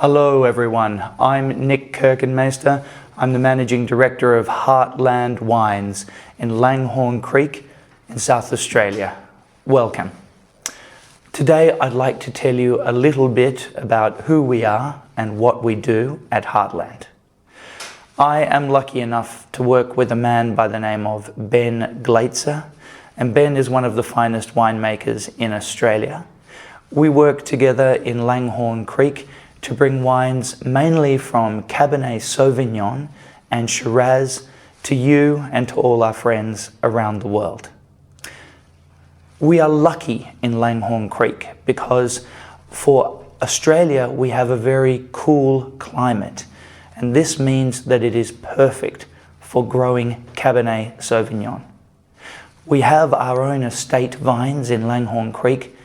Hello everyone, I'm Nick Keukenmeester. I'm the Managing Director of Heartland Wines in Langhorne Creek in South Australia. Welcome. Today I'd like to tell you a little bit about who we are and what we do at Heartland. I am lucky enough to work with a man by the name of Ben Glaetzer, and Ben is one of the finest winemakers in Australia. We work together in Langhorne Creek to bring wines mainly from Cabernet Sauvignon and Shiraz to you and to all our friends around the world. We are lucky in Langhorne Creek because for Australia we have a very cool climate, and this means that it is perfect for growing Cabernet Sauvignon. We have our own estate vines in Langhorne Creek,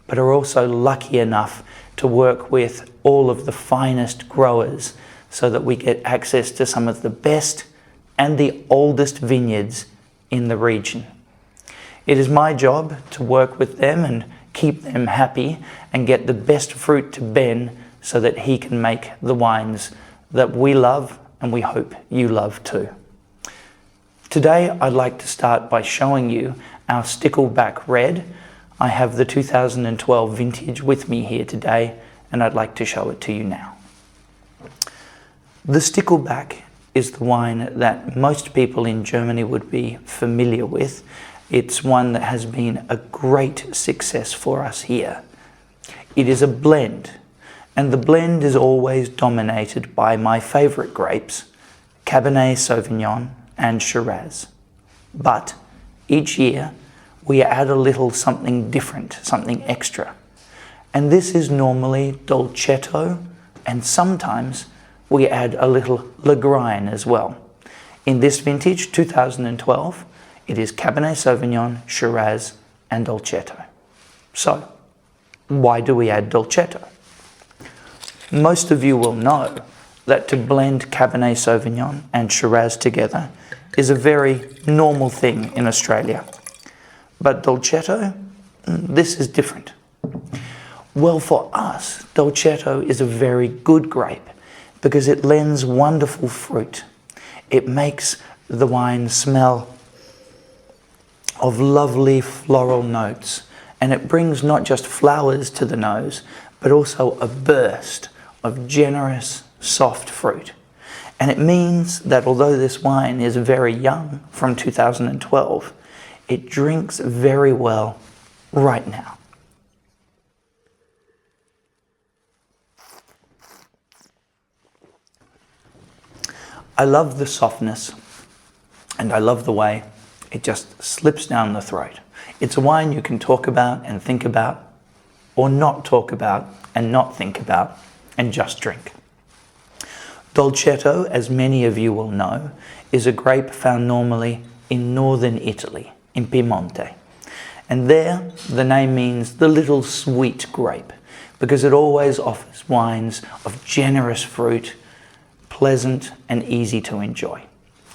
but are also lucky enough to work with all of the finest growers so that we get access to some of the best and the oldest vineyards in the region. It is my job to work with them and keep them happy and get the best fruit to Ben so that he can make the wines that we love and we hope you love too. Today I'd like to start by showing you our Stickleback Red. I have the 2012 vintage with me here today, and I'd like to show it to you now. The Stickleback is the wine that most people in Germany would be familiar with. It's one that has been a great success for us here. It is a blend, and the blend is always dominated by my favorite grapes, Cabernet Sauvignon and Shiraz. But each year, we add a little something different, something extra. And this is normally Dolcetto, and sometimes we add a little Legrine as well. In this vintage, 2012, it is Cabernet Sauvignon, Shiraz, and Dolcetto. So, why do we add Dolcetto? Most of you will know that to blend Cabernet Sauvignon and Shiraz together is a very normal thing in Australia. But Dolcetto, this is different. Well, for us, Dolcetto is a very good grape because it lends wonderful fruit. It makes the wine smell of lovely floral notes, and it brings not just flowers to the nose, but also a burst of generous, soft fruit. And it means that although this wine is very young, from 2012, it drinks very well right now. I love the softness, and I love the way it just slips down the throat. It's a wine you can talk about and think about, or not talk about and not think about, and just drink. Dolcetto, as many of you will know, is a grape found normally in northern Italy, in Piemonte. And there, the name means the little sweet grape, because it always offers wines of generous fruit, pleasant and easy to enjoy.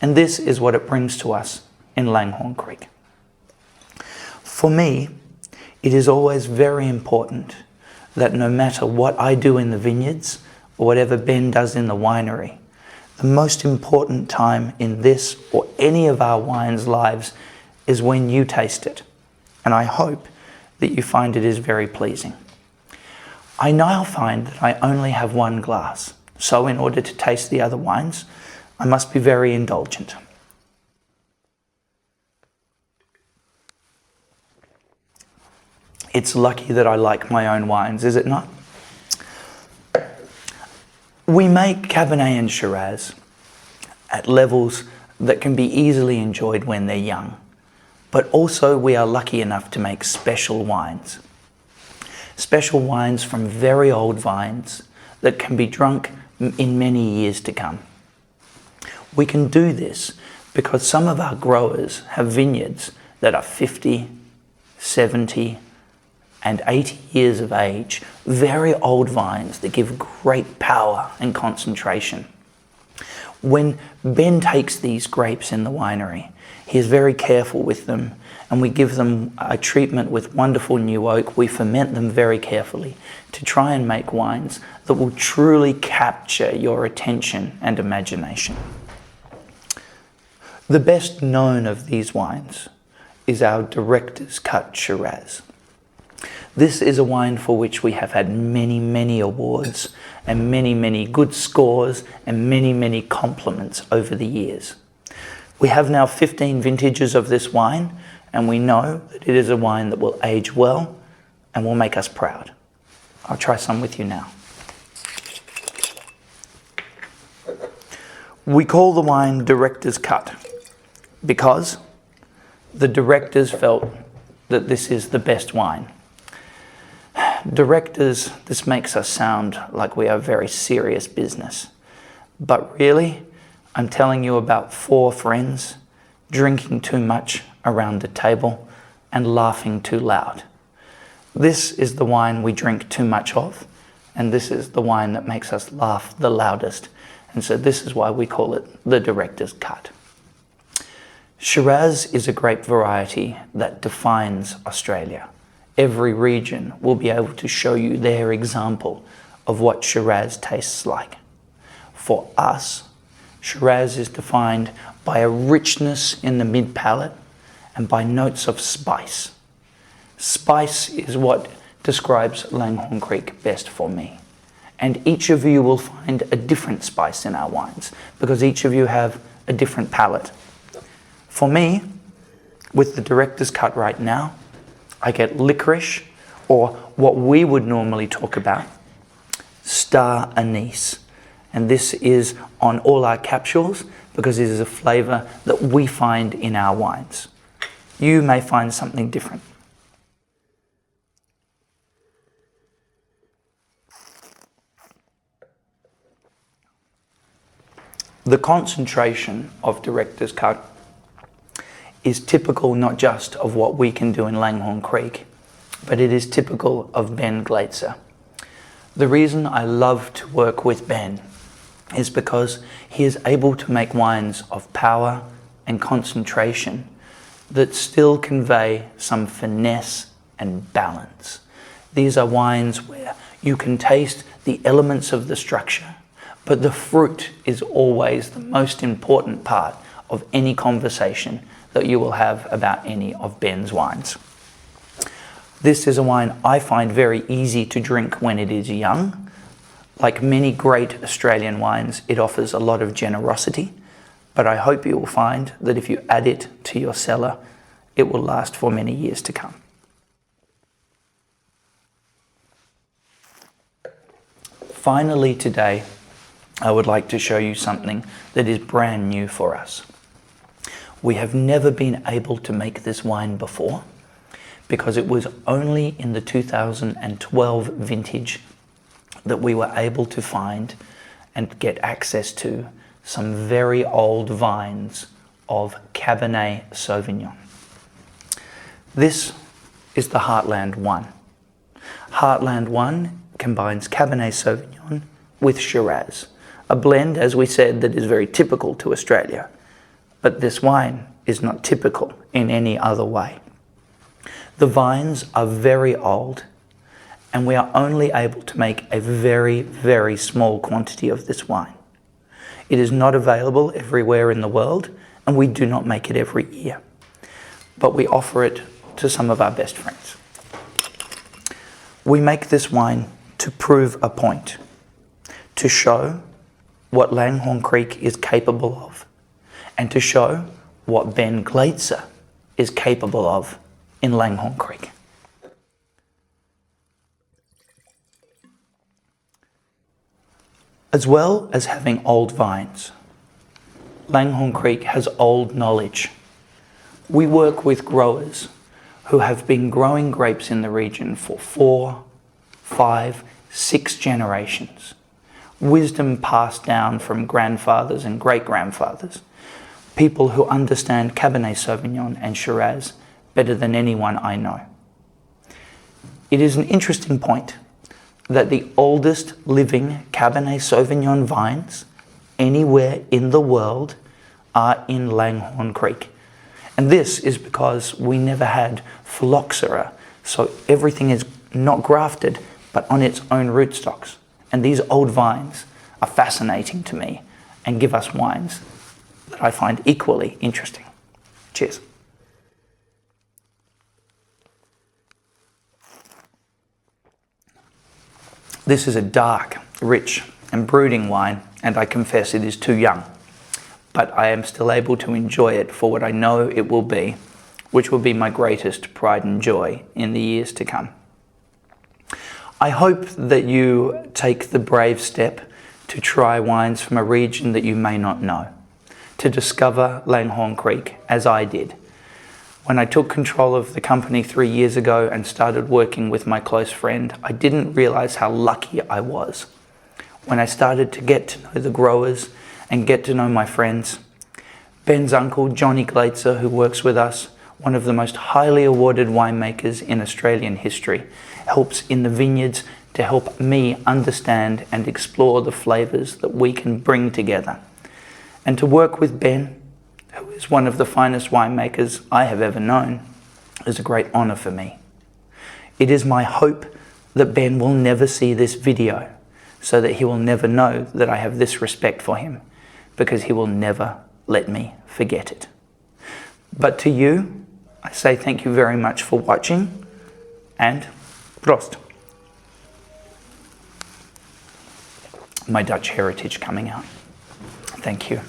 And this is what it brings to us in Langhorne Creek. For me, it is always very important that no matter what I do in the vineyards, or whatever Ben does in the winery, the most important time in this or any of our wines' lives is when you taste it, and I hope that you find it is very pleasing. I now find that I only have one glass, so in order to taste the other wines, I must be very indulgent. It's lucky that I like my own wines, is it not? We make Cabernet and Shiraz at levels that can be easily enjoyed when they're young. But also we are lucky enough to make special wines. Special wines from very old vines that can be drunk in many years to come. We can do this because some of our growers have vineyards that are 50, 70, and 80 years of age, very old vines that give great power and concentration. When Ben takes these grapes in the winery, he is very careful with them, and we give them a treatment with wonderful new oak. We ferment them very carefully to try and make wines that will truly capture your attention and imagination. The best known of these wines is our director's Cut Shiraz. This is a wine for which we have had many, many awards and many, many good scores and many, many compliments over the years. We have now 15 vintages of this wine, and we know that it is a wine that will age well and will make us proud. I'll try some with you now. We call the wine Director's Cut because the directors felt that this is the best wine. Directors, this makes us sound like we are very serious business. But really, I'm telling you about 4 friends drinking too much around a table and laughing too loud. This is the wine we drink too much of, and this is the wine that makes us laugh the loudest. And so this is why we call it the Director's Cut. Shiraz is a grape variety that defines Australia. Every region will be able to show you their example of what Shiraz tastes like. For us, Shiraz is defined by a richness in the mid-palate and by notes of spice. Spice is what describes Langhorne Creek best for me. And each of you will find a different spice in our wines because each of you have a different palate. For me, with the Director's Cut right now, I get licorice, or what we would normally talk about, star anise. And this is on all our capsules because it is a flavour that we find in our wines. You may find something different. The concentration of Director's Cut is typical not just of what we can do in Langhorne Creek, but it is typical of Ben Glaetzer. The reason I love to work with Ben is because he is able to make wines of power and concentration that still convey some finesse and balance. These are wines where you can taste the elements of the structure, but the fruit is always the most important part of any conversation that you will have about any of Ben's wines. This is a wine I find very easy to drink when it is young. Like many great Australian wines, it offers a lot of generosity, but I hope you will find that if you add it to your cellar, it will last for many years to come. Finally today, I would like to show you something that is brand new for us. We have never been able to make this wine before because it was only in the 2012 vintage that we were able to find and get access to some very old vines of Cabernet Sauvignon. This is the Heartland One. Heartland One combines Cabernet Sauvignon with Shiraz, a blend, as we said, that is very typical to Australia. But this wine is not typical in any other way. The vines are very old, and we are only able to make a very, very small quantity of this wine. It is not available everywhere in the world, and we do not make it every year. But we offer it to some of our best friends. We make this wine to prove a point, to show what Langhorne Creek is capable of, and to show what Ben Glaetzer is capable of in Langhorne Creek. As well as having old vines, Langhorne Creek has old knowledge. We work with growers who have been growing grapes in the region for 4, 5, 6 generations. Wisdom passed down from grandfathers and great-grandfathers. People who understand Cabernet Sauvignon and Shiraz better than anyone I know. It is an interesting point that the oldest living Cabernet Sauvignon vines anywhere in the world are in Langhorne Creek. And this is because we never had phylloxera, so everything is not grafted, but on its own rootstocks. And these old vines are fascinating to me and give us wines that I find equally interesting. Cheers. This is a dark, rich and brooding wine, and I confess it is too young. But I am still able to enjoy it for what I know it will be, which will be my greatest pride and joy in the years to come. I hope that you take the brave step to try wines from a region that you may not know, to discover Langhorne Creek, as I did. When I took control of the company 3 years ago and started working with my close friend, I didn't realize how lucky I was. When I started to get to know the growers and get to know my friends, Ben's uncle, Johnny Glaetzer, who works with us, one of the most highly awarded winemakers in Australian history, helps in the vineyards to help me understand and explore the flavours that we can bring together. And to work with Ben, who is one of the finest winemakers I have ever known, is a great honour for me. It is my hope that Ben will never see this video, so that he will never know that I have this respect for him, because he will never let me forget it. But to you, I say thank you very much for watching, and Prost. My Dutch heritage coming out. Thank you.